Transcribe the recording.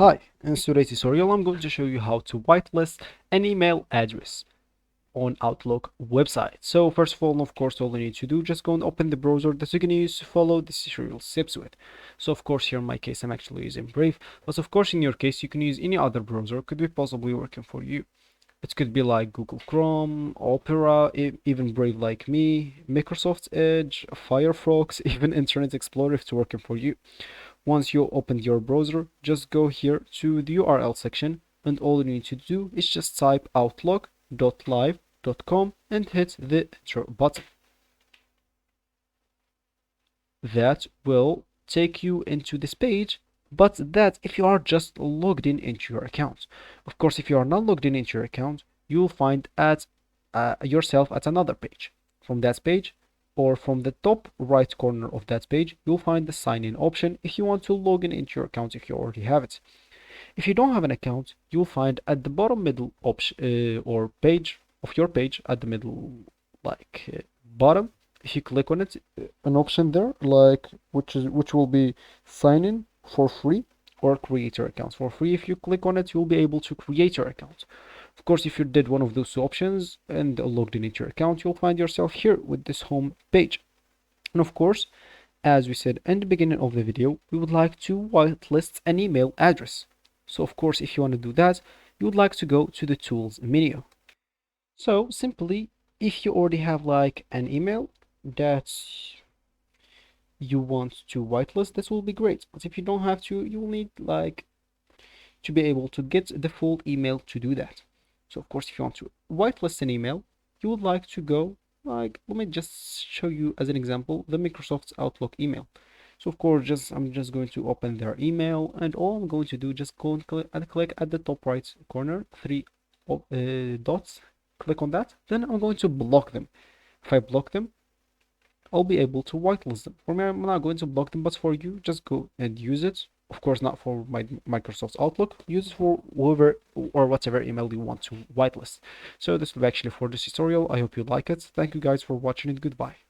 Hi, in today's tutorial I'm going to show you how to whitelist an email address on Outlook website. So first of all, of course, all you need to do, just go and open the browser that you're going to use to follow this tutorial steps with. So of course, here in my case, I'm actually using Brave, but of course, in your case, you can use any other browser, could be possibly working for you. It could be like Google Chrome, Opera, even Brave like me, Microsoft Edge, Firefox, even Internet Explorer if it's working for you. Once you opened your browser, just go here to the URL section, and all you need to do is just type outlook.live.com and hit the enter button. That will take you into this page, but that if you are just logged in into your account. Of course, if you are not logged in into your account, you'll find at yourself at another page. From that page, or from the top right corner of that page, you'll find the sign in option if you want to log in into your account if you already have it. If you don't have an account, you'll find at the bottom middle option or page of your page at the middle, bottom. If you click on it, an option there, like which will be sign in for free or create your account for free. If you click on it, you'll be able to create your account. Of course, if you did one of those two options and logged in into your account, you'll find yourself here with this home page. And of course, as we said in the beginning of the video, we would like to whitelist an email address. So of course, if you want to do that, you would like to go to the tools menu. So simply, if you already have like an email that you want to whitelist, this will be great. But if you don't have to, you will need like to be able to get the full email to do that. So of course, if you want to whitelist an email, you would like to go like, let me just show you as an example, the Microsoft Outlook email. So of course, I'm just going to open their email, and all I'm going to do, just go and click at the top right corner, three dots, click on that. Then I'm going to block them. If I block them, I'll be able to whitelist them. For me, I'm not going to block them, but for you, just go and use it. Of course, not for my Microsoft Outlook. Use it for whoever or whatever email you want to whitelist. So this will be actually for this tutorial. I hope you like it. Thank you guys for watching it. Goodbye.